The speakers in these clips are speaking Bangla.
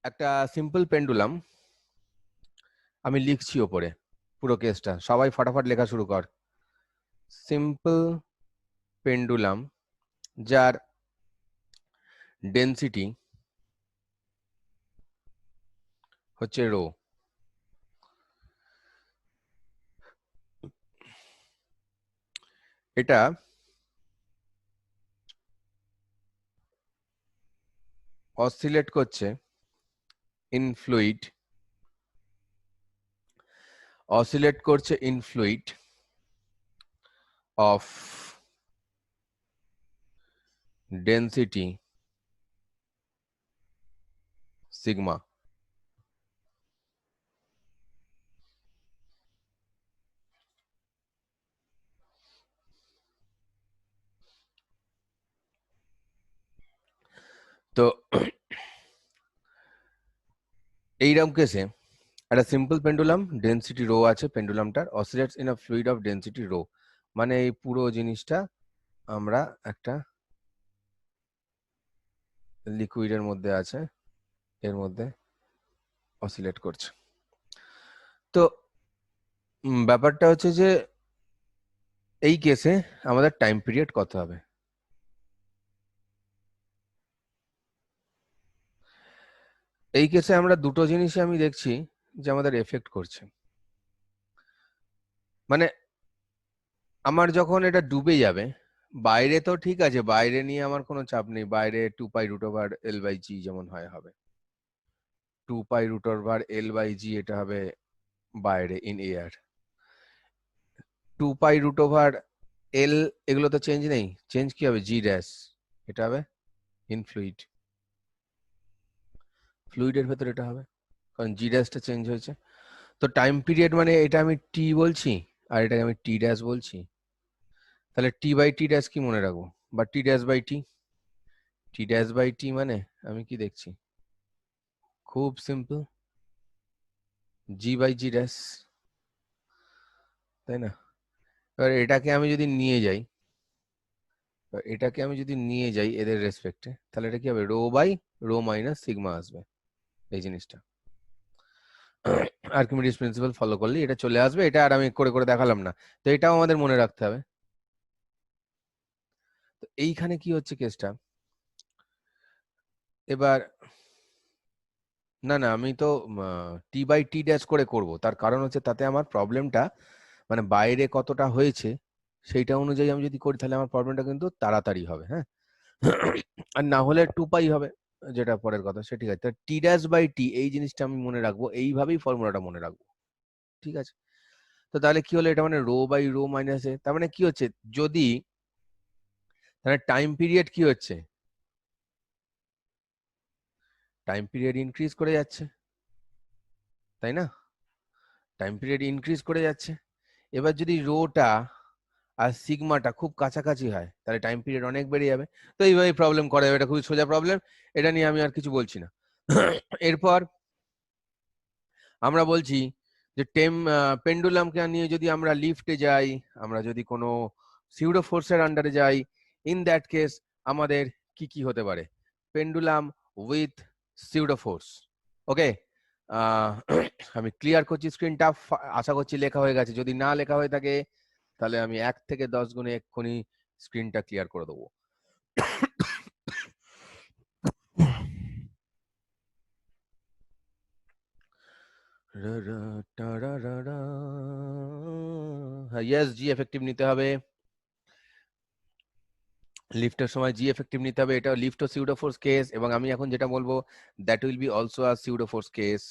একটা সিম্পল পেন্ডুলাম আমি লিখছি ওপরে পুরো কেসটা, সবাই ফটাফট লেখা শুরু কর। সিম্পল পেন্ডুলাম যার ডেন্সিটি হচ্ছে রো, এটা অসিলেট করছে ইন ফ্লুইড, অসিলেট করছে in fluid of density sigma. তো এইরকম কেসে একটা সিম্পল পেন্ডুলাম, ডেন্সিটি রো আছে পেন্ডুলামটার, oscillates in a fluid of density rho, মানে এই পুরো জিনিসটা আমরা একটা লিকুইডের মধ্যে আছে, এর মধ্যে অসিলেট করছে। তো ব্যাপারটা হচ্ছে যে এই কেসে আমাদের টাইম পিরিয়ড কত হবে? এই কেসে আমরা দুটো জিনিসই আমি দেখছি যে আমাদের এফেক্ট করছে। মানে আমার যখন এটা ডুবে যাবে, বাইরে তো ঠিক আছে, বাইরে নিয়ে আমার কোনো চাপ নেই, বাইরে 2π√L/g যেমন হয় হবে, 2π√L/g এটা হবে বাইরে ইন এয়ার। 2π√L এগুলো তো চেঞ্জ নেই, চেঞ্জ কি হবে? জি ড্যাশ, এটা হবে ইন ফ্লুইড, ফ্লুইডের ভেতর এটা হবে, কারণ জি ড্যাশটা চেঞ্জ হয়েছে। তো টাইম পিরিয়ড মানে এটা আমি টি বলছি আর এটাকে আমি টি ড্যাশ বলছি, তাহলে টি/টি ড্যাশ কি মনে রাখবো, বা T dash by T? T dash by T মানে আমি কি দেখছি, খুব সিম্পল, জি/জি ড্যাশ, তাই না? এবার এটাকে আমি যদি নিয়ে যাই, এদের রেসপেক্টে, তাহলে এটা কি হবে? রো মাইনাস সিগমা আসবে এই জিনিসটা। আর্কিমিডিস প্রিন্সিপাল ফলো করলে এটা চলে আসবে, এটা আর আমি করে করে দেখালাম না, তো এটাও আমাদের মনে রাখতে হবে। তো এইখানে কি হচ্ছে কেসটা, এবার না না আমি তো টি/টি ড্যাশ করে করব, তার কারণ হচ্ছে তাতে আমার প্রবলেমটা মানে বাইরে কতটা হয়েছে সেইটা অনুযায়ী আমি যদি করি তাহলে আমার প্রবলেমটা কিন্তু তাড়াতাড়ি হবে, হ্যাঁ। আর না হলে 2π হবে, যেটা পরের কথা, সে ঠিক আছে। টি ড্যাশ বাই টি এই জিনিসটা আমি মনে রাখবো, এইভাবেই ফর্মুলাটা মনে রাখবো, ঠিক আছে। তো তাহলে কি হলো, এটা মানে রো/রো মাইনাস এ, তার মানে কি হচ্ছে, যদি তাহলে টাইম পিরিয়ড কি হচ্ছে, টাইম পিরিয়ড ইনক্রিজ করে যাচ্ছে, তাই না? টাইম পিরিয়ড ইনক্রিজ করে যাচ্ছে। এবার যদি রোটা আর সিগমাটা খুব কাছাকাছি হয় তাহলে টাইম পিরিয়ড অনেক বেড়ে যাবে। তো এইভাবে প্রবলেম করা যাবে, এটা খুবই সোজা প্রবলেম, এটা নিয়ে আমি আর কিছু বলছি না। এরপর আমরা বলছি যে পেন্ডুলামকে নিয়ে যদি আমরা লিফটে যাই, আমরা যদি কোনো সিউডো ফোর্সের আন্ডারে যাই, ইন দ্যাট কেস আমাদের কি কি হতে পারে? Pendulum with pseudo force. Okay, আমি ক্লিয়ার করছি স্ক্রিনটা, আশা করছি লেখা হয়ে গেছে, যদি না লেখা হয়ে থাকে তাহলে আমি 1 থেকে 10 গুণে এক্ষুনি স্ক্রিনটা ক্লিয়ার করে দেবো। ইয়েস, জি এফেক্টিভ নিতে হবে, লিফটের সময় জি এফেক্টিভ নিতে হবে, এটা লিফট ও সিউডো ফোর্স কেস, এবং আমি এখন যেটা বলবো that will be also a pseudo force case,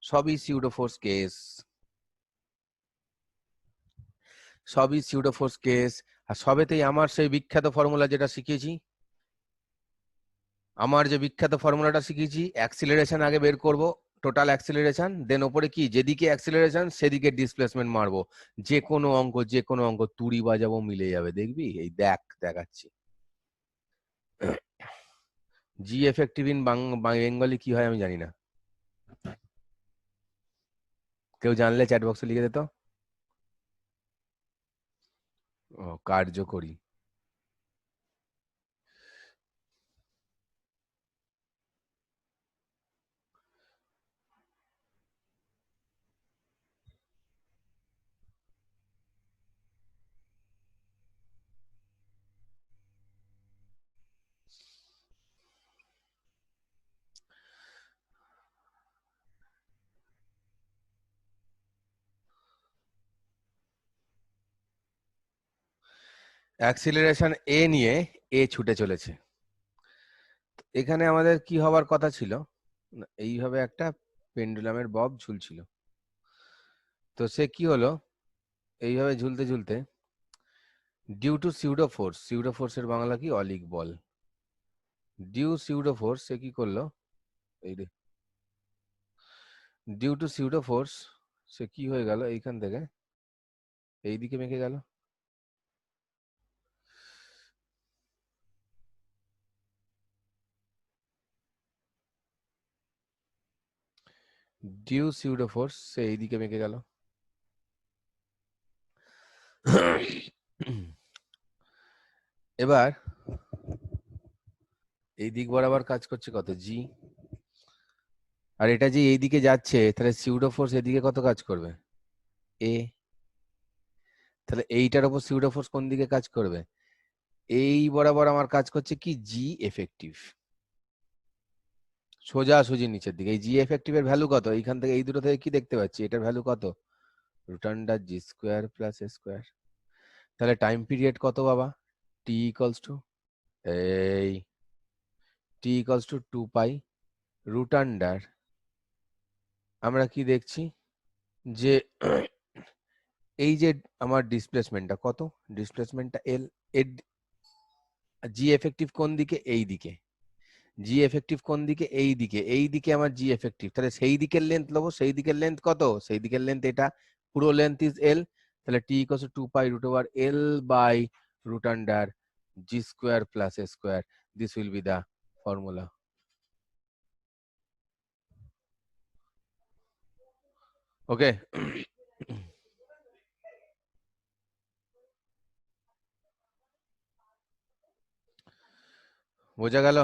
সবই সিউডো ফোর্স কেস, সবই সিউডো ফোর্স কেস। আর সবেতেই আমার সেই বিখ্যাত ফর্মুলা যেটা শিখিয়েছি, আমার যে বিখ্যাত ফর্মুলাটা শিখিয়েছি, অ্যাক্সিলারেশন আগে বের করব, টোটাল অ্যাক্সিলারেশন, দেন ওপরে কি, যেদিকে অ্যাক্সিলারেশন সেদিকে ডিসপ্লেসমেন্ট মারবো, যে কোনো অঙ্ক তুড়ি বাজাবো মিলে যাবে, দেখবি, এই দেখাচ্ছি। জি এফেক্টিভ ইন বেঙ্গলি কি হয় আমি জানি না, কেউ জানলে চ্যাট বক্সে লিখে দিত। ও, কার্যকরী। অ্যাক্সিলারেশন এ নিয়ে এ ছুটে চলেছে। এখানে আমাদের কি হওয়ার কথা ছিল, এইভাবে একটা পেন্ডুলামের বব ঝুলছিল। তো সে কি হলো, এইভাবে ঝুলতে ঝুলতে due to pseudo force, pseudo ফোর্সের বাংলা কি, অলিক বল। ডিউ সিউডো ফোর্স সে কি করলো, এই রে, ডিউ টু সিউডো ফোর্স সে কি হয়ে গেল, এইখান থেকে এইদিকে মেকে গেল। ডিউ সিউডো ফোর্স সে এইদিকে মেকে গেল। এবার এই দিক বরাবর কাজ করছে কত, জি। আর এটা যে এইদিকে যাচ্ছে, তাহলে সিউডো ফোর্স এদিকে কত কাজ করবে, এ। তাহলে এইটার উপর সিউডো ফোর্স কোন দিকে কাজ করবে, এই বরাবর আমার কাজ করছে কি, জি এফেক্টিভ, সোজাসুজি নিচের দিকে। এই জি এফেক্টিভের ভ্যালু কত, এইখান থেকে এই দুটো থেকে কি দেখতে পাচ্ছি, এটার ভ্যালু কত, রুট আন্ডার জি স্কোয়ার প্লাস এ স্কোয়ার। তাহলে টাইম পিরিয়ড কত বাবা, টি ইকলস টু, এই T equals to 2 pi root under, আমরা কি দেখছি যে এই যে আমার ডিসপ্লেসমেন্টটা কত, ডিসপ্লেসমেন্টটা এল, এর জি এফেক্টিভ কোন দিকে, এই দিকে, জি এফেক্টিভ কোন দিকে, এই দিকে, এই দিকে আমার জি এফেক্টিভ, তাহলে সেই দিকের লেন্থ নেবো, সেই দিকের লেন্থ কত, সেই দিকের লেন্থ এটা, পুরো লেন্থ ইজ এল, তাহলে T equals to 2 pi root over L by root under G square plus A square, this will be the formula. Okay, বোঝা গেল?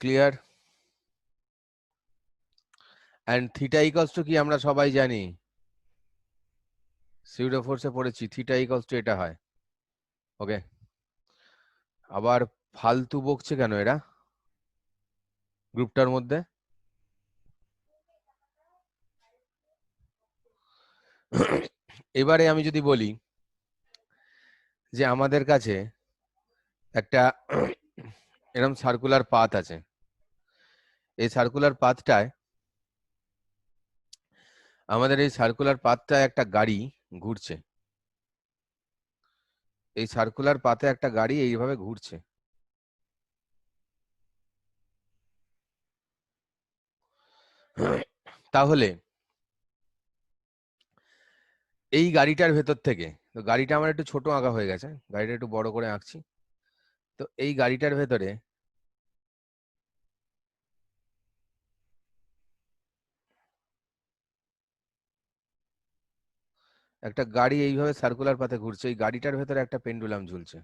Clear? And theta equals to কি আমরা সবাই জানি, সিউডো ফোর্সে পড়েছি, থিটা ইকুয়ালস টু এটা হয়। ওকে, আবার ফালতু বকছে কেন এরা গ্রুপটার মধ্যে? এবারে আমি যদি বলি যে আমাদের কাছে একটা এরকম সার্কুলার পাথ আছে, এই সার্কুলার পাথটায়, আমাদের এই সার্কুলার পাথটায় একটা গাড়ি ঘুরছে, এই সার্কুলার পাথে একটা গাড়ি এইভাবে ঘুরছে। তাহলে এই গাড়িটার ভেতর থেকে, তো গাড়িটা আমার একটু ছোট আঁকা হয়ে গেছে, গাড়িটা একটু বড় করে আঁকছি। তো এই গাড়িটার ভেতরে একটা গাড়ি এইভাবে সার্কুলার পাথে ঘুরছে, এই গাড়িটার ভেতরে একটা পেন্ডুলাম ঝুলছে।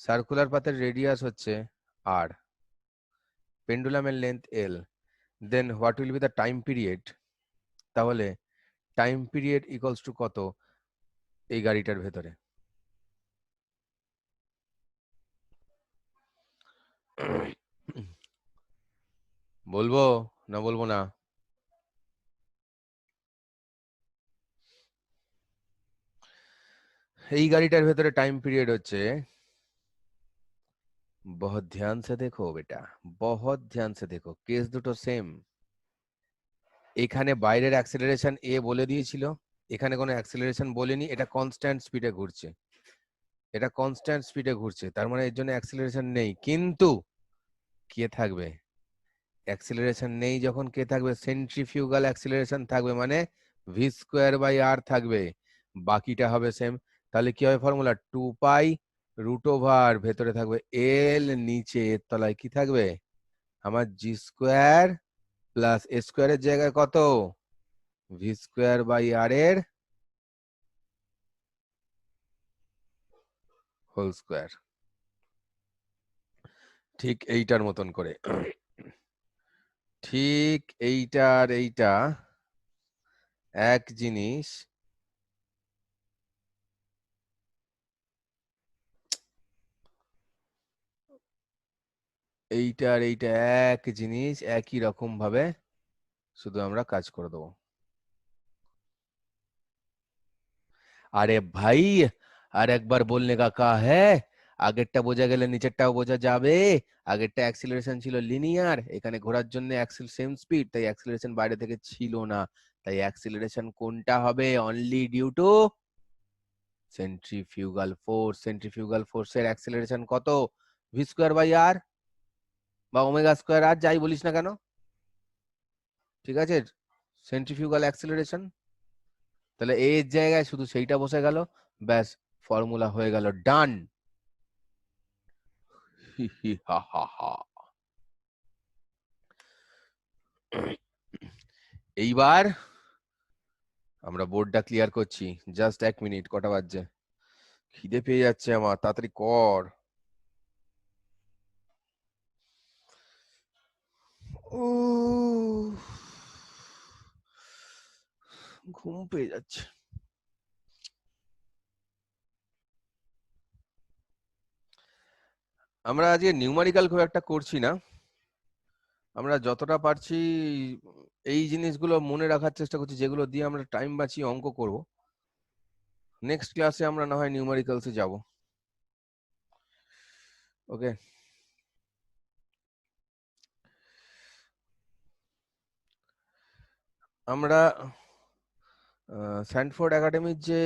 সার্কুলার পাথের রেডিয়াস হচ্ছে আর, পেন্ডুলামের length L, then what will be the time period, তাহলে টাইম পিরিয়ড ইকুয়ালস টু কত এই গাড়িটার ভেতরে, বলবো না বলবো না? এই গাড়িটার ভেতরে টাইম পিরিয়ড হচ্ছে, बहुत ध्यान से देखो बेटा, बहुत ध्यान से देखो, কেস দুটো সেম। এখানে বাইরের অ্যাক্সেলারেশন এ বলে দিয়েছিল, এখানে কোনো অ্যাক্সেলারেশন বলেনি, এটা কনস্ট্যান্ট স্পিডে ঘুরছে, এটা কনস্ট্যান্ট স্পিডে ঘুরছে, তার মানে এর জন্য অ্যাক্সেলারেশন নেই। কিন্তু কে থাকবে, অ্যাক্সেলারেশন নেই যখন কে থাকবে, সেন্ট্রিফিউগাল অ্যাক্সেলারেশন থাকবে, মানে ভি স্কোয়ার বাই আর থাকবে, বাকিটা হবে সেম। তাহলে কি হবে ফর্মুলা, 2 পাই রুট ওভার, ভেতরে থাকবে এল, নিচে এর তলায় কি থাকবে আমার, জি স্কোয়ার প্লাস এ স্কোয়ারের জায়গায় কত, ভি স্কোয়ার বাই আর এর হোল স্কোয়ার। ঠিক এইটার মতন করে, ঠিক এইটার এইটা এক জিনিস, এইটা আর এইটা এক জিনিস, একই রকম ভাবে শুধু আমরা কাজ করে দেবো। আরে ভাই, আর একবার বলনে কা কা হ্যাঁ, আগেরটা বোঝা গেলে নিচেরটাও বোঝা যাবে। আগেরটা অ্যাক্সিলারেশন ছিল লিনিয়ার, এখানে ঘোরার জন্য অ্যাক্সেল সেম স্পিড, তাই অ্যাক্সিলারেশন বাইরে থেকে ছিল না। তাই অ্যাক্সিলারেশন কোনটা হবে? Only due to centrifugal force. Centrifugal ফোর্সের অ্যাক্সিলারেশন কত? ভি স্কোয়ার বাই আর বা ওমেগা স্কোয়ার আর, যাই বলিস না কেন, ঠিক আছে? সেন্ট্রিফিউগাল অ্যাক্সিলারেশন, তাহলে এর জায়গায় শুধু সেইটা বসে গেল, ব্যাস, ফর্মুলা হয়ে গেল, ডান। হি হি হা হা হা। এইবার আমরা বোর্ডটা ক্লিয়ার করছি। জাস্ট 1 মিনিট, কটা বাজছে? খিদে পেয়ে যাচ্ছে আমার, তাড়াতাড়ি কর। উহ, ঘুম পেয়ে যাচ্ছে। আমরা আজকে নিউমারিক্যাল খুব একটা করছি না, আমরা যতটা পারছি এই জিনিসগুলো মনে রাখার চেষ্টা করছি, যেগুলো দিয়ে আমরা টাইম বাঁচিয়ে অঙ্ক করব। নেক্সট ক্লাসে আমরা না হয় নিউমারিক্যালসে যাব। ওকে, আমরা স্যান্ডফোর্ড একাডেমির যে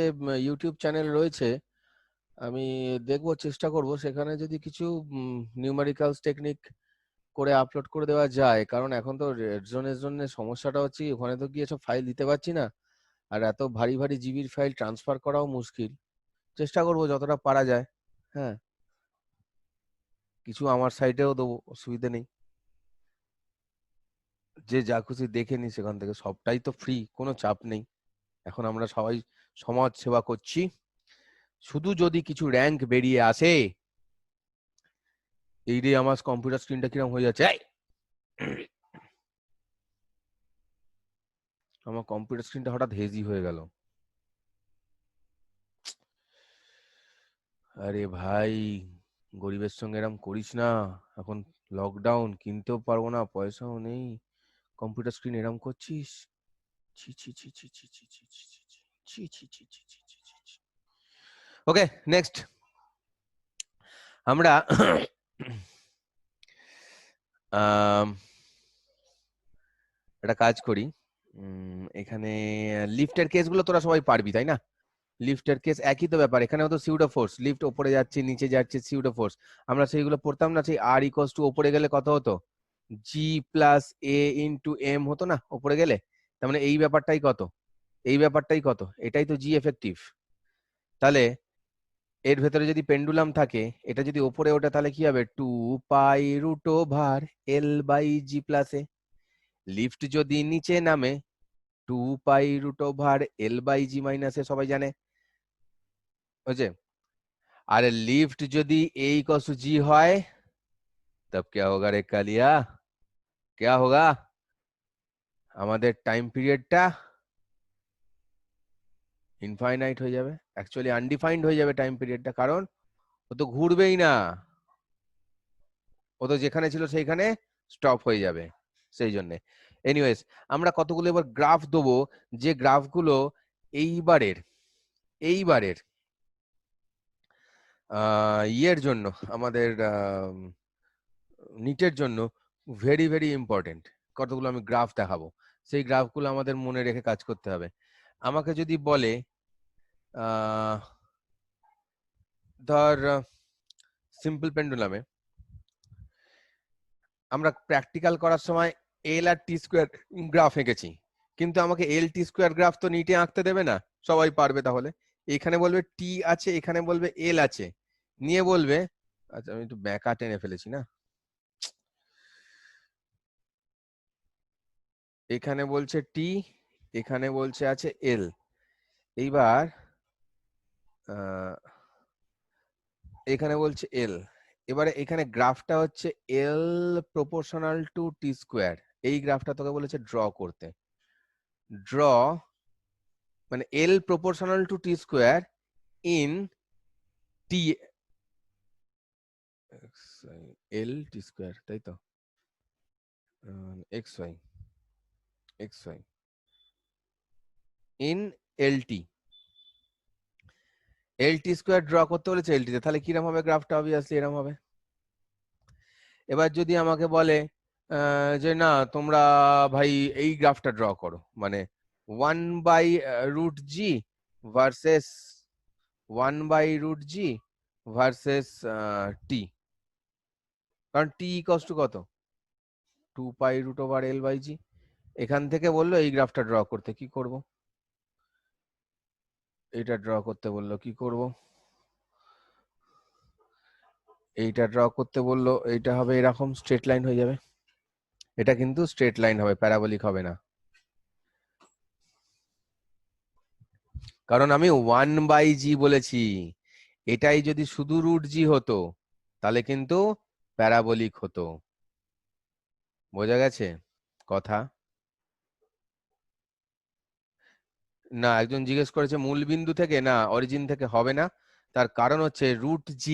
ইউটিউব চ্যানেল রয়েছে, আমি দেখবো, চেষ্টা করব সেখানে যদি কিছু নিউমারিক্যালস টেকনিক করে আপলোড করে দেওয়া যায়। কারণ এখন তো রেড জোনের জন্য সমস্যাটা হচ্ছে ওখানে তো গিয়ে সব ফাইল দিতে পারছি না, আর এত ভারী ভারী জিবির ফাইল ট্রান্সফার করাও মুশকিল। চেষ্টা করব যতটা পারা যায়। হ্যাঁ, কিছু আমার সাইডেও দেবো, অসুবিধা নেই। যে যা খুশি দেখে নি সেখান থেকে, সবটাই তো ফ্রি, কোনো চাপ নেই। এখন আমরা সবাই সমাজ সেবা করছি। শুধু যদি কিছু র্যাঙ্ক বেরিয়ে আসে, এই রে আমার কম্পিউটার স্ক্রিনটা কিরকম হয়ে যাচ্ছে, এই! আমার কম্পিউটার স্ক্রিনটা হঠাৎ হেজি হয়ে গেল। আরে ভাই, গরিবের সঙ্গে এরম করিস না। এখন লকডাউন, কিনতেও পারবো না, পয়সাও নেই, কম্পিউটার স্ক্রিন এরম করছিস? ছি ছি ছি ছি ছি ছি ছি ছি ছি ছি ছি ছি ছি ছি ছি ছি ছি। ওকে, নেক্সট আমরা একটা কাজ করি। এখানে লিফটের কেসগুলো তোরা সবাই পারবি, তাই না? লিফটের কেস একই তো ব্যাপার, এখানেও তো সিউডো ফোর্স, লিফট ওপরে যাচ্ছে নিচে যাচ্ছে, সিউডো ফোর্স। আমরা সেইগুলো পড়তাম না, সেই আর ইকোয়াস টু ওপরে গেলে কত হতো, জি প্লাস এ ইন্টু এম হতো না ওপরে গেলে? তার মানে এই ব্যাপারটাই কত, এই ব্যাপারটাই কত, এটাই তো জি এফেক্টিভ। তাহলে এর ভেতরে যদি পেন্ডুলাম থাকে, এটা যদি ওপরে ওঠে, তাহলে কি হবে, 2 pi root over L by G plus A. Lift যদি নিচে নামে, 2 pi root over L by G minus এ, সবাই জানে, বুঝছে? আর লিফট যদি ए इक्वल्स टू जी হয়, तब क्या होगा रे कालिया? क्या होगा? আমাদের টাইম পিরিয়ডটা ইনফাইনাইট হয়ে যাবে, অ্যাকচুয়ালি আনডিফাইন্ড হয়ে যাবে টাইম পিরিয়ডটা, কারণ ও তো ঘুরবেই না, ও তো যেখানে ছিল সেইখানে স্টপ হয়ে যাবে। সেই জন্য এনিওয়েজ আমরা কতগুলো এবার গ্রাফ দেবো, যে গ্রাফগুলো এইবারের এইবারের ইয়ের জন্য, আমাদের নিটের জন্য ভেরি ভেরি ইম্পর্টেন্ট। কতগুলো আমি গ্রাফ দেখাবো, সেই গ্রাফগুলো আমাদের মনে রেখে কাজ করতে হবে। আমাকে যদি বলে ধর সিম্পল পেন্ডুলামে আমরা প্র্যাকটিক্যাল করার সময় এল আর টি স্কোয়ার গ্রাফ এঁকেছি, কিন্তু আমাকে এল টি স্কোয়ার গ্রাফ তো নিটে আঁকতে দেবে না, সবাই পারবে তাহলে? এখানে বলবে টি আছে, এখানে বলবে এল আছে, নিয়ে বলবে, আচ্ছা আমি একটু ব্যাকা টেনে ফেলেছি না, এখানে বলছে টি, এখানে বলছে আছে এল। এইবার এখানে বলছে এল, এবারে এখানে গ্রাফটা হচ্ছে L proportional to T square. এই গ্রাফটা তোকে বলেছে ড্র করতে। ড্র মানে L proportional to T square in T, L T square, তাই তো, X Y in L T. L T square draw করতে বলেছে এল টিতে, তাহলে কিরম হবে গ্রাফটা? অবভিয়াসলি এরম হবে। এবার যদি আমাকে বলে যে না তোমরা ভাই এই গ্রাফটা ড্র করো, মানে 1/√g ভার্সেস 1/√g ভার্সেস টি, কারণ টি ইকস টু কত, 2π√L/g। এখান থেকে বললো এই গ্রাফটা ড্র করতে, কি করব? এইটা ড্র করতে বললো, কি করব? এইটা ড্র করতে বললো, এইটা হবে এরকম স্ট্রেট লাইন হয়ে যাবে। এটা কিন্তু স্ট্রেট লাইন হবে, প্যারাবোলিক হবে না, কারণ আমি 1/g বলেছি। এটাই যদি শুধু √g হতো তাহলে কিন্তু প্যারাবোলিক হতো। বোঝা গেছে কথা? না, একজন জিজ্ঞেস করেছে মূল বিন্দু থেকে, না অরিজিন থেকে হবে না। তার কারণ হচ্ছে √g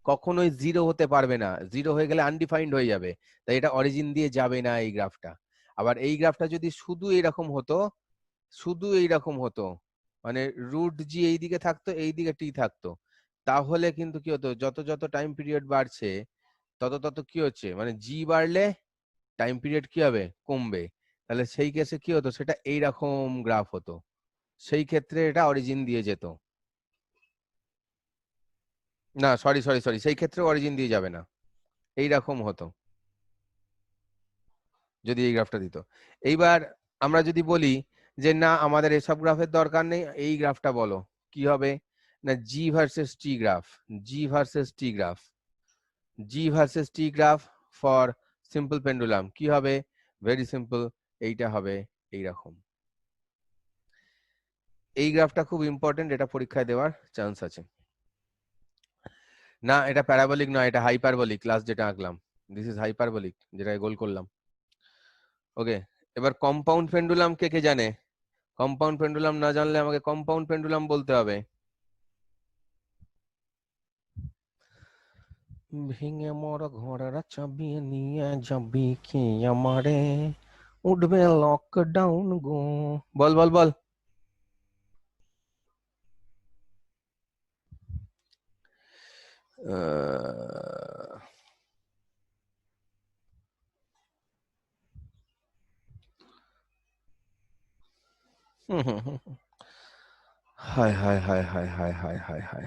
কখনোই জিরো হতে পারবে না, জিরো হয়ে গেলে আনডিফাইন্ড হয়ে যাবে, তাই এটা অরিজিন দিয়ে যাবে না এই গ্রাফটা। আবার এই গ্রাফটা যদি শুধু এইরকম হতো, শুধু এইরকম হতো, মানে √g এইদিকে থাকতো, এইদিকে টি থাকতো, তাহলে কিন্তু কি হতো, যত যত টাইম পিরিয়ড বাড়ছে তত তত কি হচ্ছে, মানে জি বাড়লে টাইম পিরিয়ড কি হবে, কমবে। তাহলে সেই কেসে কি হতো, সেটা এইরকম গ্রাফ হতো, সেই ক্ষেত্রে এটা অরিজিন দিয়ে যেত। না সরি সরি সরি, সেই ক্ষেত্রে অরিজিন দিয়ে যাবে না, এইরকম হতো যদি এই গ্রাফটা দিত। এইবার আমরা যদি বলি যে না আমাদের এসব গ্রাফের দরকার নেই, এই গ্রাফটা বলো, কি হবে? না G versus T graph, G versus T graph, G versus T graph for simple pendulum কি হবে? ভেরি সিম্পল, এইটা হবে এইরকম। এই গ্রাফটা খুব ইম্পর্টেন্ট, এটা পরীক্ষায় দেওয়ার চান্স আছে। না এটা প্যারাবোলিক নয়, এটা হাইপারবোলিক, ক্লাস যেটা আঁকলাম, দিস ইজ হাইপারবোলিক, যেটা গোল করলাম। ওকে, এবার কম্পাউন্ড পেন্ডুলাম কে কে জানে? কম্পাউন্ড পেন্ডুলাম না জানলে আমাকে কম্পাউন্ড পেন্ডুলাম বলতে হবে। ভেঙে মোর ঘরের চাবি নিয়ে যাবি কি আমারে, উঠবে লকডাউন গো। বল বল বল। আহ, হুম হুম হুম হুম। हाय हाय हाय हाय हाय हाय हाय हाय हाय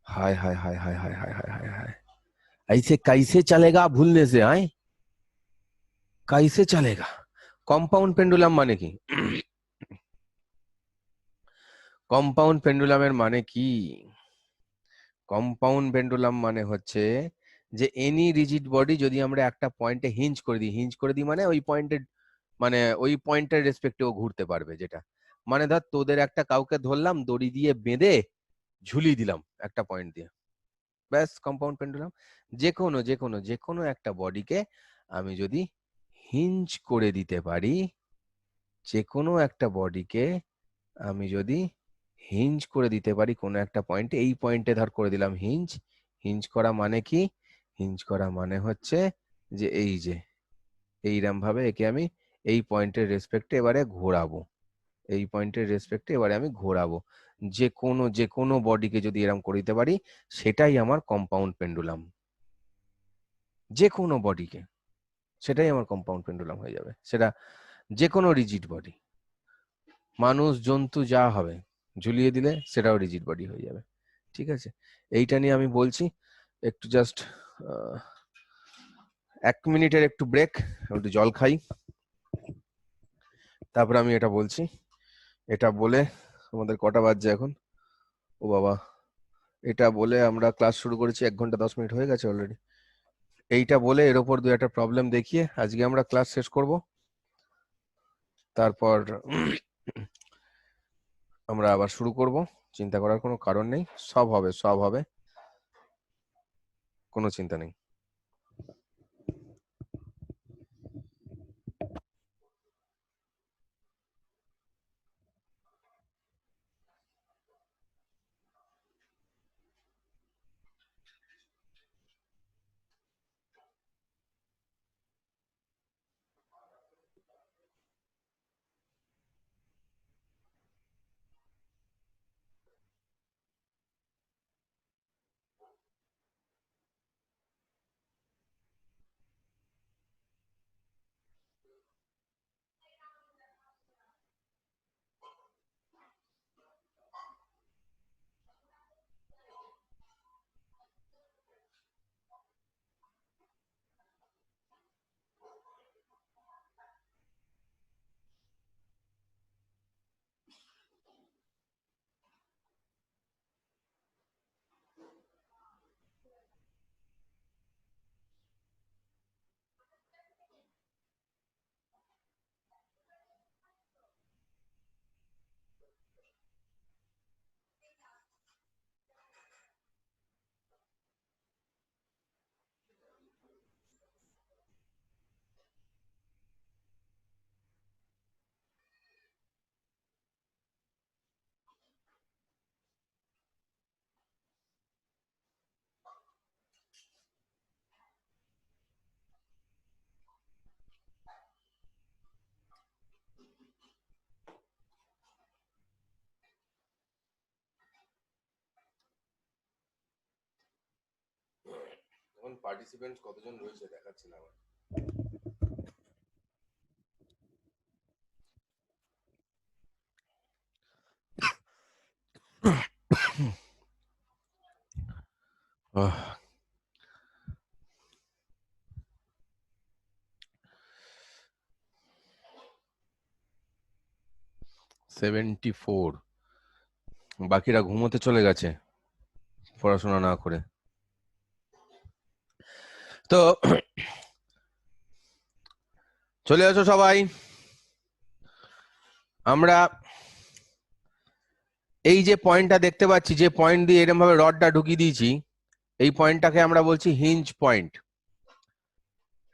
हाय हाय हाय हाय हाय हाय हाय हाय हाय, ऐसे कैसे चलेगा भूलने से? आए कैसे चलेगा? কম্পাউন্ড পেন্ডুলাম মানে কি? কম্পাউন্ড পেন্ডুলামের মানে কি? কম্পাউন্ড পেন্ডুলাম মানে হচ্ছে যে এনি রিজিড বডি যদি আমরা একটা পয়েন্টে হিঞ্জ করে দিই, হিঞ্জ করে দিই মানে ওই পয়েন্টে, মানে ওই পয়েন্টের রেসপেক্টে ও ঘুরতে পারবে, যেটা মানে ধর তোদের একটা কাউকে ধরলাম দড়ি দিয়ে বেঁধে ঝুলিয়ে দিলাম একটা পয়েন্ট দিয়ে, ব্যাস কম্পাউন্ড পেন্ডুলাম। যে কোনো একটা বডিকে আমি যদি হিঞ্জ করে দিতে পারি, যে কোনো একটা বডিকে আমি যদি হিঞ্জ করে দিতে পারি কোনো একটা পয়েন্টে, এই পয়েন্টে ধর করে দিলাম হিঞ্জ। হিঞ্জ করা মানে কি? হিঞ্জ করা মানে হচ্ছে যে এই যে এইরকম ভাবে একে আমি এই পয়েন্টের রেসপেক্টে এবারে ঘোরাবো, এই পয়েন্টের রেসপেক্টে এবারে আমি ঘোরাবো। যে কোনো বডিকে যদি এরকম করে দিতে পারি, সেটাই আমার কম্পাউন্ড পেন্ডুলাম। যে কোনো বডিকে, সেটাই আমার কম্পাউন্ড পেন্ডুলাম হয়ে যাবে। সেটা যে কোনো রিজিড বডি, মানুষ জন্তু যা হবে, ঝুলিয়ে দিলে সেটাও রিজিড বডি হয়ে যাবে। ঠিক আছে, এইটা নিয়ে আমি বলছি। একটু জাস্ট 1 মিনিটের একটু ব্রেক, একটু জল খাই, তারপরে আমি এটা বলছি। এটা বলে আমাদের কটা বাজছে এখন? ও বাবা, এটা বলে আমরা ক্লাস শুরু করেছি 1 ঘন্টা 10 মিনিট হয়ে গেছে অলরেডি। এইটা বলে এর ওপর দু একটা প্রবলেম দেখিয়ে আজকে আমরা ক্লাস শেষ করব। তারপর আমরা আবার শুরু করব, চিন্তা করার কোনো কারণ নেই, সব হবে সব হবে, কোনো চিন্তা নেই। পার্টিসিপেন্টস কতজন রয়েছে দেখাচ্ছে না আমার। আহ, 74। বাকিরা ঘুমোতে চলে গেছে পড়াশোনা না করে। তো চলে আসো সবাই। আমরা এই যে পয়েন্টটা দেখতে পাচ্ছি, যে পয়েন্ট দিয়ে এরকম ভাবে রডটা ঢুকিয়ে দিয়েছি, এই পয়েন্টটাকে আমরা বলছি হিঞ্জ পয়েন্ট।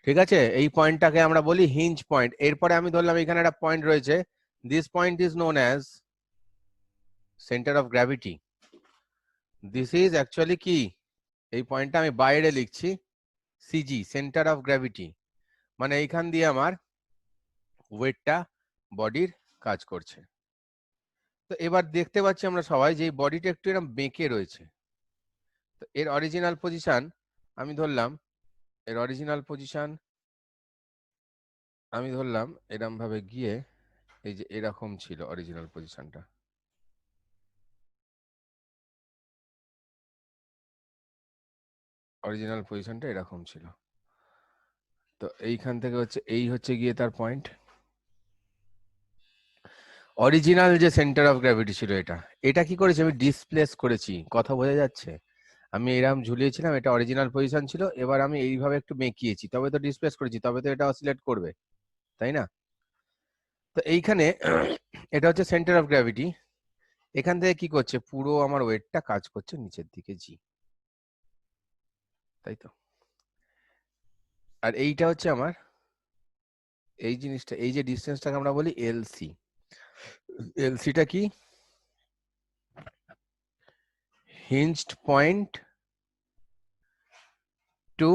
ঠিক আছে, এই পয়েন্টটাকে আমরা বলি হিঞ্জ পয়েন্ট। এরপরে আমি ধরলাম এখানে একটা পয়েন্ট রয়েছে, this point is known as centre of gravity. This is actually কি, এই পয়েন্টটা আমি বাইরে লিখছি সিজি, সেন্টার অফ গ্র্যাভিটি। মানে এইখান দিয়ে আমার ওয়েটটা বডির কাজ করছে। তো এবার দেখতে পাচ্ছি আমরা সবাই যে এই বডিটা একটু এরকম বেঁকে রয়েছে। তো এর অরিজিনাল পজিশন আমি ধরলাম, এর অরিজিনাল পজিশন আমি ধরলাম এরম ভাবে গিয়ে এই যে এরকম ছিল অরিজিনাল পজিশনটা। অরিজিনাল পজিশনটা এরকম ছিল। তো এইখান থেকে হচ্ছে এই হচ্ছে গিয়ে তার পয়েন্ট। অরিজিনাল যে সেন্টার অফ গ্র্যাভিটি ছিল এটা, এটা কি করেছি আমি ডিসপ্লেস করেছি। কথা বোঝা যাচ্ছে? আমি এরকম ঝুলিয়েছিলাম, এটা অরিজিনাল পজিশন ছিল, এবার আমি এইভাবে একটু মেকিয়েছি, তবে তো ডিসপ্লেস করেছি, তবে তো এটা অসিলেট করবে, তাই না? তো এইখানে এটা হচ্ছে সেন্টার অফ গ্র্যাভিটি। এখান থেকে কি করছে, পুরো আমার ওয়েটটা কাজ করছে নিচের দিকে জি, তাই তো। আর এইটা হচ্ছে আমার এই জিনিসটা, এই যে ডিস্টেন্সটাকে আমরা বলি এলসি। এলসিটা কি, হিঞ্জড পয়েন্ট টু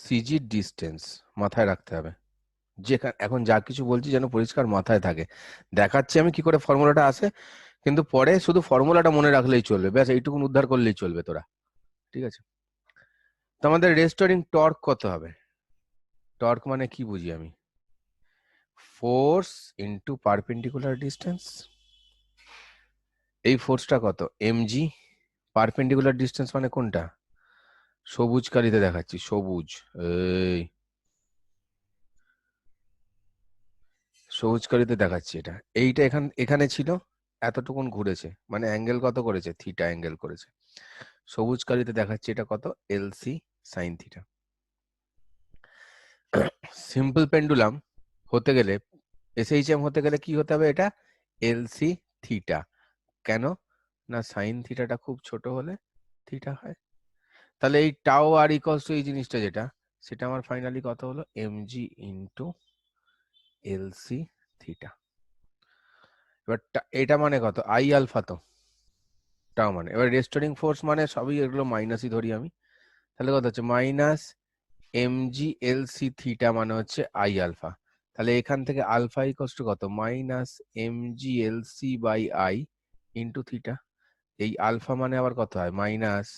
সিজি ডিস্টেন্স। মাথায় রাখতে হবে, যে এখন যা কিছু বলছি যেন পরিষ্কার মাথায় থাকে। দেখাচ্ছি আমি কি করে ফর্মুলাটা আসে, কিন্তু পরে শুধু ফর্মুলাটা মনে রাখলেই চলবে, ব্যাস এইটুকুন উদ্ধার করলেই চলবে তোরা। ঠিক আছে, তো আমাদের রেস্টোরিং টর্ক কত হবে? টর্ক মানে কি বুঝি আমি, ফোর্স ইন্টু পারপেন্ডিকুলার ডিস্টেন্স। এই ফোর্সটা কত, এমজি। পারপেন্ডিকুলার ডিস্টেন্স মানে কোনটা, সবুজ কালিতে দেখাচ্ছি, সবুজ, এই সবুজ কালিতে দেখাচ্ছি এটা। এইটা এখানে ছিল, এতটুকুন ঘুরেছে, মানে অ্যাঙ্গেল কত করেছে, থিটা অ্যাঙ্গেল করেছে। সবুজ কালিতে দেখাচ্ছি এটা কত, LC sine theta. Simple pendulum হতে গেলে, এসএইচএম হতে গেলে কি হতে হবে, এটা এলসি থিটা। কেন না, সাইন থিটাটা খুব ছোট হলে থিটা হয়। তাহলে এই টাও আর ইকলস টু এই জিনিসটা যেটা, সেটা আমার ফাইনালি কত হলো, এমজি ইন্টু এলসি থিটা। এবার এটা মানে কত, আই আলফা তো টাও মানে। এবার রেস্টোরিং ফোর্স মানে সবই এগুলো মাইনাসই ধরি আমি, তাহলে কত হচ্ছে মাইনাস এমজি এলসি থিটা মানে হচ্ছে আই আলফা। তাহলে এখান থেকে আলফা ইকলস টু কত, minus mg lc by I into theta. এই আলফা মানে আবার কত হয়, মাইনাস,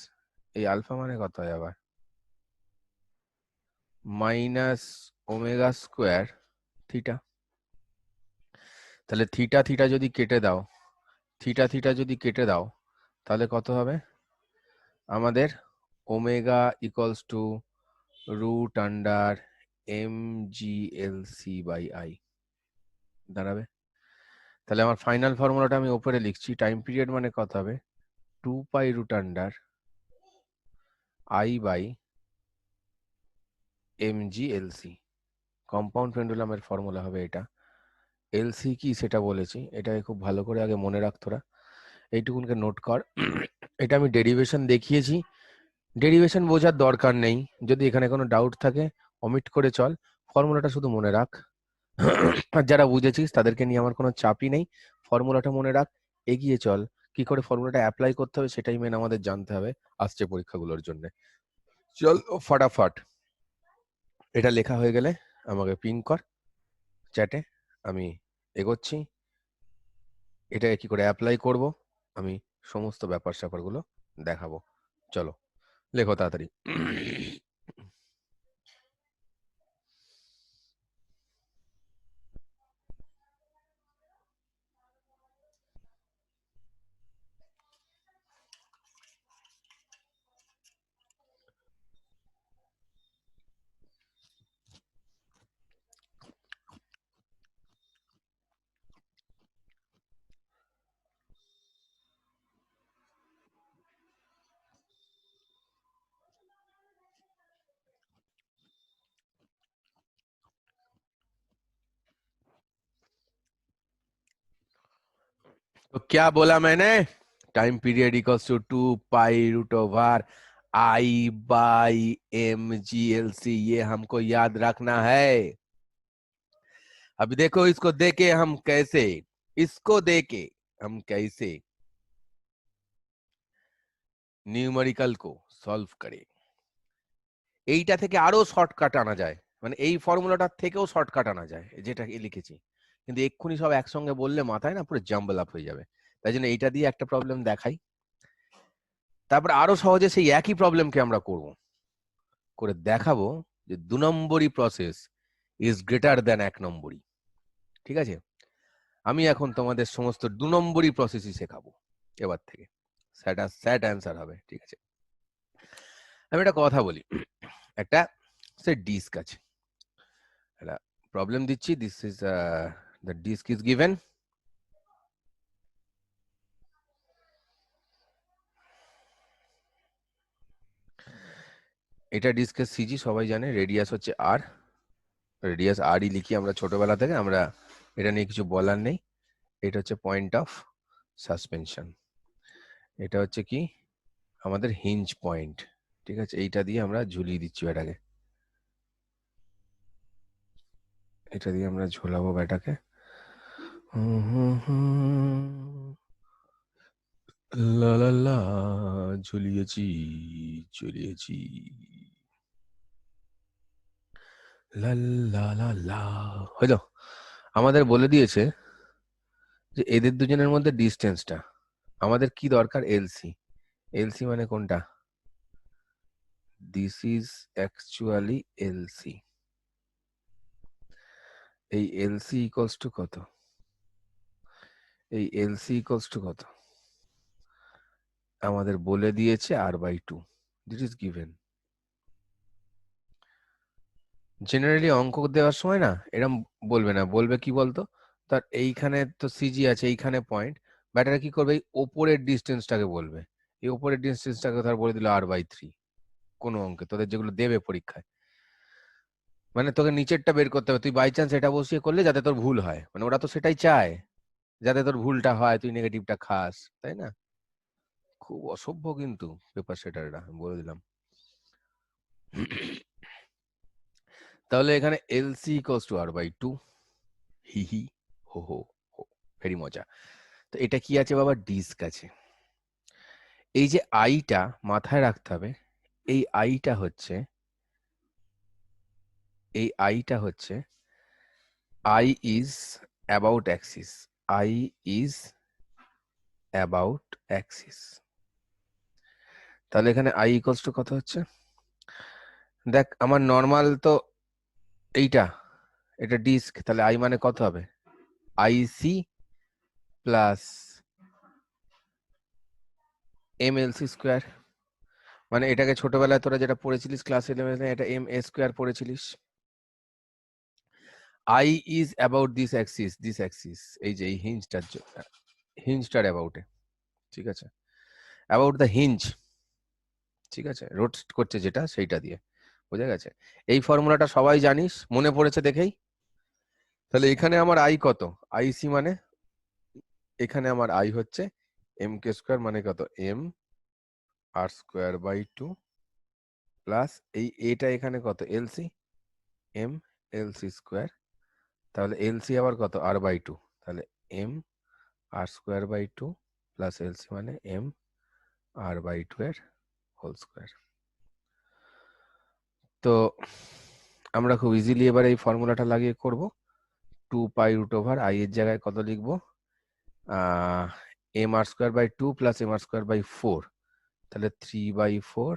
এই আলফা মানে কত হয় আবার, মাইনাস ওমেগা স্কোয়ার থিটা। তাহলে থিটা থিটা যদি কেটে দাও, থিটা থিটা যদি কেটে দাও, তাহলে কত হবে আমাদের, omega equals to root under M G L C by I দাঁড়াবে। তাহলে আমার ফাইনাল ফর্মুলাটা আমি ওপরে লিখছি, টাইম পিরিয়ড মানে কত হবে, 2 pi root under I by M G L C. Compound পেন্ডুলামের ফর্মুলা হবে এটা। এলসি কি সেটা বলেছি, এটাকে খুব ভালো করে আগে মনে রাখ তোরা, এইটুকুনকে নোট কর। এটা আমি ডেরিভেশন দেখিয়েছি, ডেরিভেশন বোঝার দরকার নেই, যদি এখানে কোনো ডাউট থাকে অমিট করে চল, ফর্মুলাটা শুধু মনে রাখ। আর যারা বুঝেছিস তাদেরকে নিয়ে আমার কোনো চাপই নেই, ফর্মুলাটা মনে রাখ, এগিয়ে চল। কি করে ফর্মুলাটা অ্যাপ্লাই করতে হবে সেটাই মেন আমাদের জানতে হবে আসছে পরীক্ষাগুলোর জন্য। চল ফাটাফাট, এটা লেখা হয়ে গেলে আমাকে পিং কর চ্যাটে, আমি এগোচ্ছি। এটাকে কি করে অ্যাপ্লাই করব আমি সমস্ত ব্যাপার স্যাপারগুলো দেখাবো। চলো লেখো তাড়াতাড়ি। तो क्या बोला मैंने, time period equals to 2 pi root over I/mg/LC, ये हमको याद रखना है। अभी देखो इसको देके हम कैसे, इसको देके हम कैसे নিউমেরিক্যাল को সলভ করে, এইটা থেকে আরো শর্টকাট আনা যায়, মানে এই ফর্মুলাটার থেকেও শর্টকাট আনা যায় যেটা লিখেছি, কিন্তু এক্ষুনি সব একসঙ্গে বললে মাথায় না পুরো জাম্বল আপ হয়ে যাবে। তাই জন্য এইটা দিয়ে একটা প্রবলেম দেখাই, তারপর আরো সহজে সেই একই প্রবলেমকে আমরা করব, করে দেখাবো যে 2 নম্বরই প্রসেস ইজ গ্রেটার দ্যান 1 নম্বরই। ঠিক আছে, আমি এখন তোমাদের সমস্ত 2 নম্বরই প্রসেসই শেখাবো এবার থেকে, সেটা স্যাট অ্যান্সার হবে। ঠিক আছে, আমি একটা কথা বলি, একটা সে ডিস্ক আছে, একটা প্রবলেম দিচ্ছি, this is the disc is given, এটা ডিস্কের সিজি সবাই জানে, রেডিয়াস হচ্ছে আর, রেডিয়াস আরই লিখি আমরা ছোটবেলা থেকে, আমরা এটা নিয়ে কিছু বলার নেই। এটা হচ্ছে পয়েন্ট অফ সাসপেনশন, এটা হচ্ছে কি আমাদের হিঞ্জ পয়েন্ট। ঠিক আছে, এইটা দিয়ে আমরা ঝুলিয়ে দিচ্ছি ব্যাটাকে, এটা দিয়ে আমরা ঝোলাবো ব্যাটাকে, লা লা লা, ঝুলিয়েছি ঝুলিয়েছি, লা লা লা লা, হলো। আমাদের বলে দিয়েছে যে এদের দুজনের মধ্যে ডিস্টেন্সটা, আমাদের কি দরকার, এলসি। এলসি মানে কোনটা, দিস ইজ অ্যাকচুয়ালি এলসি। এই এলসি ইকুয়ালস টু কত, এই এলসি ইকুয়ালস টু কত আমাদের বলে দিয়েছে r/2, this is given. Generally অঙ্ক দেওয়ার সময় না এরকম বলবে না, বলবে কি বলতো, তার এইখানে তো সিজি আছে, এইখানে পয়েন্ট, ব্যাটারা কি করবে, এই ওপরের ডিস্টেন্সটাকে বলবে, এই ওপরের ডিস্টেন্সটাকে ধর বলে দিল r/3, কোনো অঙ্কে তোদের যেগুলো দেবে পরীক্ষায়, মানে তোকে নিচেরটা বের করতে হবে, তুই বাই চান্স এটা বসিয়ে করলে যাতে তোর ভুল হয়, মানে ওরা তো সেটাই চায়, যাতে তোর ভুলটা হয়, তুই নেগেটিভটা খাস, তাই না? খুব অসভ্য কিন্তু পেপার সেটাররা, বলে দিলাম। তাহলে এখানে এলসি ইকুয়ালস টু r/2, হি হি হো হো হো, ভেরি মজা। তো এটা কি আছে বাবা, ডিস্ক আছে। এই যে আইটা মাথায় রাখতে হবে, এই আইটা হচ্ছে, এই আইটা হচ্ছে I is about Axis, I is about Axis. তাহলে এখানে আই ইকুয়ালস টু কত হচ্ছে, দেখ আমার নর্মাল তো এইটা, এটা ডিস্ক, তাহলে আই মানে কত হবে, আইসি প্লাস এমএলসি স্কোয়ার, মানে এটাকে ছোটবেলায় তোরা যেটা পড়েছিলিস ক্লাস 11-এ, এটা এম এ স্কোয়ার পড়েছিলিস। I is about this axis, this axis, এই যে এই হিঞ্জটার, হিঞ্জটার অ্যাবাউটে, ঠিক আছে, অ্যাবাউট দ্য হিঞ্জ, ঠিক আছে, রোটেট করছে যেটা, সেইটা দিয়ে, বোঝা গেছে। এই ফর্মুলাটা সবাই জানিস, মনে পড়েছে দেখেই। তাহলে এখানে আমার আই কত, আইসি মানে এখানে আমার আই হচ্ছে এম কে স্কোয়ার, মানে কত, M R square by 2 plus এই এটা এখানে কত, এলসি, এম এলসি স্কোয়ার, তাহলে এলসি আবার কত, r/2, তাহলে M R square by 2 plus LC মানে এম r/2 এর হোল স্কোয়ার। তো আমরা খুব ইজিলি এবার এই ফর্মুলাটা লাগিয়ে করব, 2 পাই√ওভার I এর জায়গায় কত লিখবো, M R square by 2 plus M R square by 4, তাহলে 3/4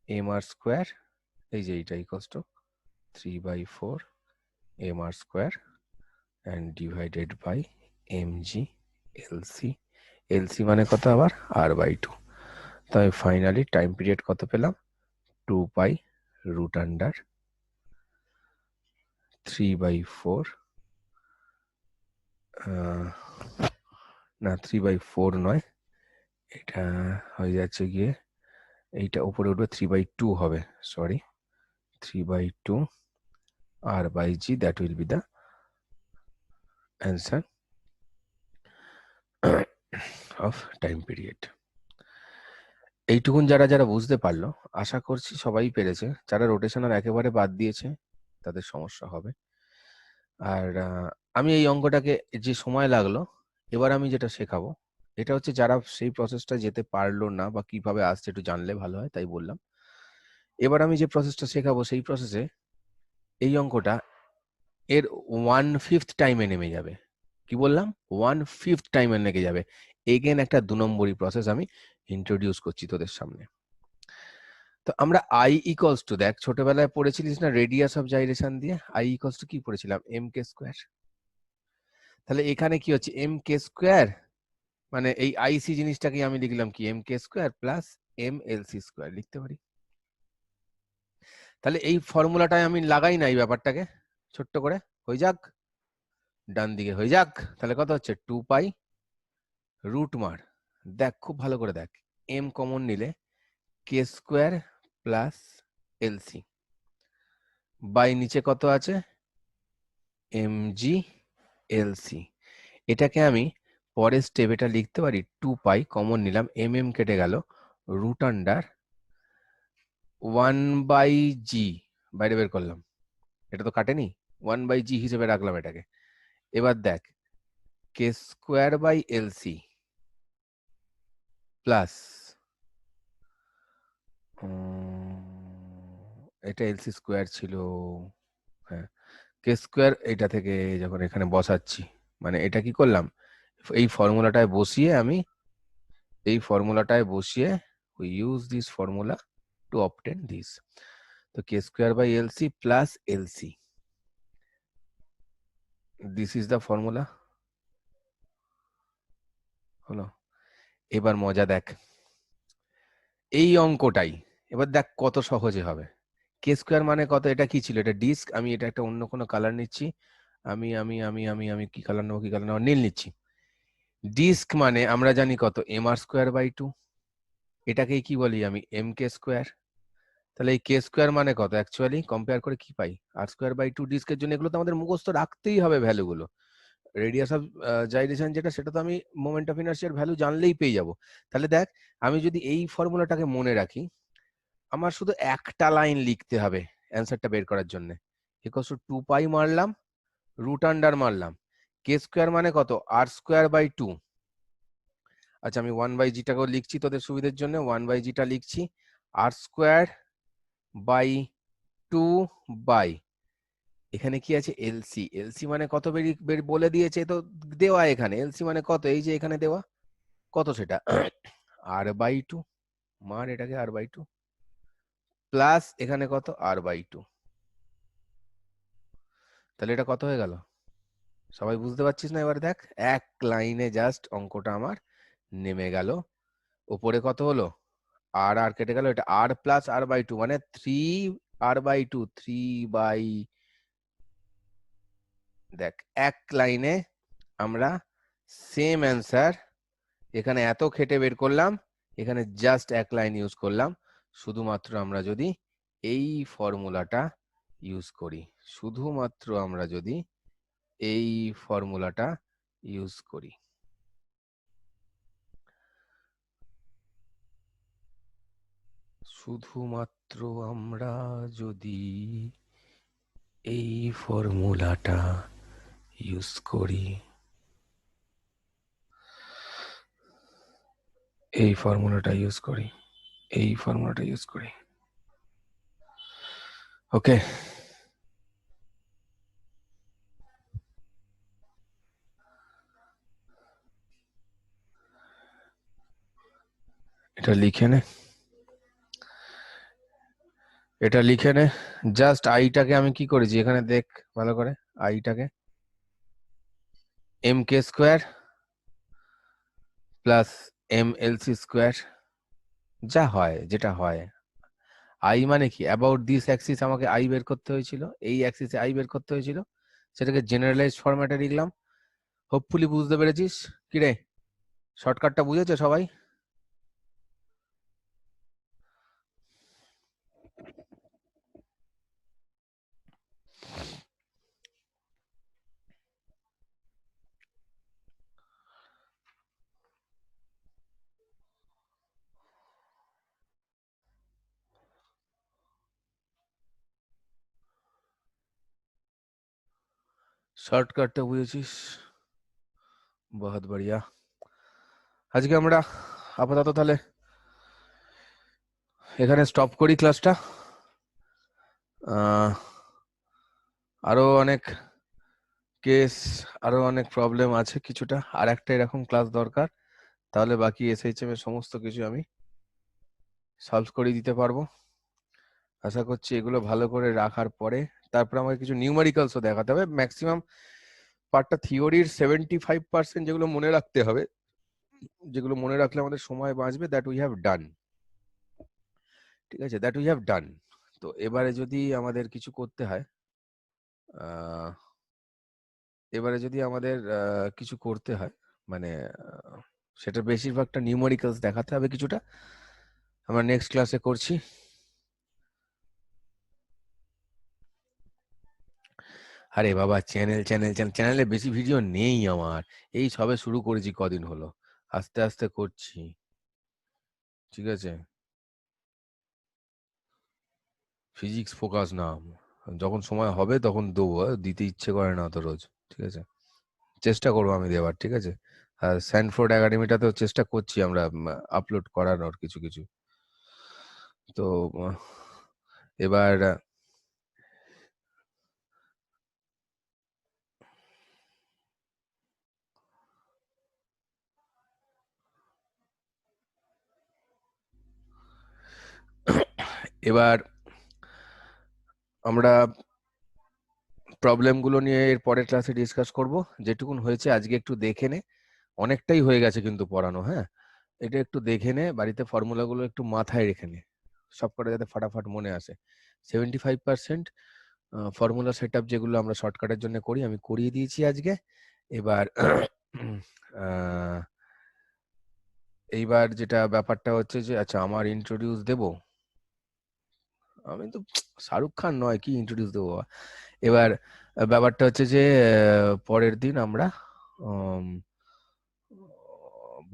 এম আর স্কোয়ার, এই যে এইটা equals to 3/4 M R square and divided by mg LC, LC মানে কত আবার r/2। তাই ফাইনালি টাইম পিরিয়ড কত পেলাম, 2 পাই√3/4, না 3/4 নয়, এটা হয়ে যাচ্ছে গিয়ে, এইটা উপরে উঠবে 3/2 হবে, sorry 3/2 r/g, that will be the answer. Of time period. এইটুকুন যারা যারা বুঝতে পারলো, আশা করছি সবাই পেরেছে। যারা রোটেশনাল একেবারে বাদ দিয়েছে তাদের সমস্যা হবে। আর আমি এই অঙ্কটাকে যে সময় লাগলো, এবার আমি যেটা শেখাবো এটা হচ্ছে যারা সেই প্রসেসটা যেতে পারলো না বা কিভাবে আসছে একটু জানলে ভালো হয়, তাই বললাম। এবার আমি যে প্রসেসটা শেখাবো সেই প্রসেসে এই অঙ্কটা এর 1/5 টাইমে নেমে যাবে। কি বললাম? 1/5 টাইমে লেগে যাবে। এগেন একটা 2 নম্বরই প্রসেস আমি ইন্ট্রোডিউস করছি তোদের সামনে। তো আমরা আই ইকুয়ালস টু, দেখ ছোটবেলায় পড়েছিলিস না রেডিয়াস অফ জাইরেশন দিয়ে, আই ইকুয়ালস টু কি পড়েছিলাম? M K square. তাহলে এখানে কি হচ্ছে? এম কে স্কোয়ার, মানে এই আইসি জিনিসটাকে আমি লিখলাম কি? M K square plus M L C square লিখতে পারি। তাহলে এই ফর্মুলাটায় আমি লাগাই না এই ব্যাপারটাকে, ছোট্ট করে হয়ে যাক, ডান দিকে হয়ে যাক। তাহলে কত হচ্ছে? 2 পাই রুট মার, দেখ খুব ভালো করে দেখ, এম কমন নিলে K square plus LC by নিচে কত আছে? M G LC. এটাকে আমি পরের স্টেপ এটা লিখতে পারি 2 পাই, কমন নিলাম, এম এম কেটে গেল, রুট আন্ডার 1 বাই জি, বাইরে বের করলাম, এটা তো কাটেনি, 1 বাই জি হিসেবে রাখলাম এটাকে। এবার দেখ কে স্কোয়ার বাই এলসি প্লাস এটা এলসি স্কোয়ার ছিল, হ্যাঁ, কে স্কোয়ার এটা থেকে যখন এখানে বসাচ্ছি, মানে এটা কি করলাম? এই ফর্মুলাটায় বসিয়ে আমি এই ফর্মুলাটায় বসিয়ে we use this formula to obtain this. তো K square by LC plus LC, this is the formula. হলো? এবার মজা দেখ এই অঙ্কটাই, এবার দেখ কত সহজে হবে। কে স্কোয়ার মানে কত? এটা কি ছিল? এটা ডিস্ক। আমি এটা একটা অন্য কোনো কালার নিচ্ছি, আমি কি কালার নেবো, কি কালার নেবো, নীল নিচ্ছি। ডিস্ক মানে আমরা জানি কত? এম আর স্কোয়ার বাই 2, এটাকেই কি বলি আমি? M K square. তাহলে এই কে স্কোয়ার মানে কত? অ্যাকচুয়ালি কম্পেয়ার করে কি পাই? আর স্কোয়ার বাই 2। ডিস্কের জন্য এগুলো তো আমাদের মুখস্থ রাখতেই হবে ভ্যালুগুলো। রেডিয়াস অফ জাইরেশন যেটা, সেটা তো আমি মোমেন্ট অফ ইনার্সিয়ার ভ্যালু জানলেই পেয়ে যাব। তাহলে দেখ আমি যদি এই ফর্মুলাটাকে মনে রাখি, আমার শুধু একটা লাইন লিখতে হবে অ্যান্সারটা বের করার জন্য। ইকুয়ালস টু 2 পাই মারলাম, রুট আন্ডার মারলাম, কে স্কোয়ার মানে কত? আর স্কোয়ার বাই 2। আচ্ছা আমি 1 বাই জিটাকেও লিখছি তোদের সুবিধের জন্য, 1 বাই জিটা লিখছি আর স্কোয়ার বাই 2 বাই, এখানে কি আছে? এলসি। এলসি মানে কত বলে দিয়েছে তো, দেওয়া এখানে এলসি মানে কত, এই যে এখানে দেওয়া কত সেটা আর বাই 2, মার এটাকে আর বাই 2 প্লাস এখানে কত? আর বাই 2। তাহলে এটা কত হয়ে গেল? সবাই বুঝতে পারছিস না? এবার দেখ এক লাইনে জাস্ট অঙ্কটা আমার নেমে গেল। উপরে কত হলো? আর আর কেটে গেল, এটা আর প্লাস আর বাই 2 মানে 3 আর বাই 2, 3 বাই, দেখ এক লাইনে আমরা সেম অ্যান্সার, এখানে এত খেটে বের করলাম, এখানে জাস্ট এক লাইন ইউজ করলাম। শুধুমাত্র আমরা যদি এই ফর্মুলাটা ইউজ করি, শুধুমাত্র আমরা যদি এই ফর্মুলাটা ইউজ করি, শুধুমাত্র আমরা যদি এই ফর্মুলাটা ইউজ করি, এই ফর্মুলাটা ইউজ করি, এই ফর্মুলাটা ইউজ করি, ওকে। এটা লিখে নে, এটা লিখে নে। জাস্ট আইটাকে আমি কি করেছি এখানে দেখ ভালো করে, আইটাকে M K square plus M L C square, যা হয় যেটা হয়। আই মানে কি? অ্যাবাউট দিস অ্যাক্সিস আমাকে আই বের করতে হয়েছিল, এই অ্যাক্সিসে আই বের করতে হয়েছিল, সেটাকে জেনারেলাইজ ফরম্যাটে লিখলাম। হোপফুলি বুঝতে পেরেছিস। কিরে, শর্টকাটটা বুঝেছো সবাই? শর্টকাটটা বুঝেছিস, বহুত বঢ়িয়া। আজকে আমরা আপাতত তাহলে এখানে স্টপ করি ক্লাসটা। আরো অনেক কেস, আরো অনেক প্রবলেম আছে কিছুটা, আর একটা এরকম ক্লাস দরকার, তাহলে বাকি এসএইচএম এর সমস্ত কিছু আমি সলভ করে দিতে পারবো। আশা করছি এগুলো ভালো করে রাখার পরে তারপর আমাকে কিছু নিউমারিক্যালসও দেখাতে হবে। ম্যাক্সিমাম পার্টটা থিওরির 75% যেগুলো মনে রাখতে হবে, যেগুলো মনে রাখলে আমাদের সময় বাঁচবে, দ্যাট উই হ্যাভ ডান। ঠিক আছে, দ্যাট উই হ্যাভ ডান। তো এবারে যদি আমাদের কিছু করতে হয়, আহ, এবারে যদি আমাদের কিছু করতে হয়, মানে সেটা বেশিরভাগটা নিউমেরিক্যালস দেখাতে হবে কিছুটা, আমরা নেক্সট ক্লাসে করছি। আরে বাবা, চ্যানেলে বেশি ভিডিও নেই আমার, এই সবে শুরু করেছি, কদিন হলো, আস্তে আস্তে করছি। ঠিক আছে, ফিজিক্স ফোকাস না, যখন সময় হবে তখন দেবো, দিতে ইচ্ছে করে না তো রোজ। ঠিক আছে, চেষ্টা করবো আমি দেওয়ার। ঠিক আছে, আর স্যানফোর্ড একাডেমিটাতেও চেষ্টা করছি আমরা আপলোড করানোর কিছু কিছু। তো এবার এবার আমরা প্রবলেমগুলো নিয়ে এর পরের ক্লাসে ডিসকাস করব। যেটুকুন হয়েছে আজকে একটু দেখে নে, অনেকটাই হয়ে গেছে কিন্তু পড়ানো। হ্যাঁ, এটা একটু দেখে নে, বাড়িতে ফর্মুলাগুলো একটু মাথায় রেখে নে, সব কটা যাতে ফাটাফাট মনে আসে। 75% ফর্মুলা সেট আপ যেগুলো আমরা শর্টকাটের জন্য করি আমি করিয়ে দিয়েছি আজকে। এবার আহ, এইবার যেটা ব্যাপারটা হচ্ছে যে, আচ্ছা আমার ইন্ট্রোডিউস দেব, আমি তো শাহরুখ খান নয়, কি ইন্ট্রোডিউস দেবো বাবা? এবার ব্যাপারটা হচ্ছে যে পরের দিন আমরা উম,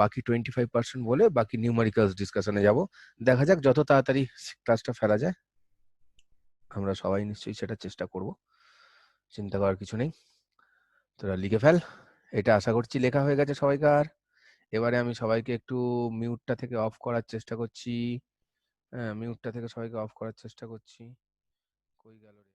বাকি 25% বলে বাকি নিউমারিক্যালস ডিসকাশনে যাব। দেখা যাক যত তাড়াতাড়ি ক্লাসটা ফেলা যায়, আমরা সবাই নিশ্চয়ই সেটা চেষ্টা করব, চিন্তা করার কিছু নেই। তোরা লিখে ফেল, এটা আশা করছি লেখা হয়ে গেছে সবাইকার। এবারে আমি সবাইকে একটু মিউটটা থেকে অফ করার চেষ্টা করছি। হ্যাঁ, মিউটটা থেকে সবাইকে অফ করার চেষ্টা করছি। কই গেল রে?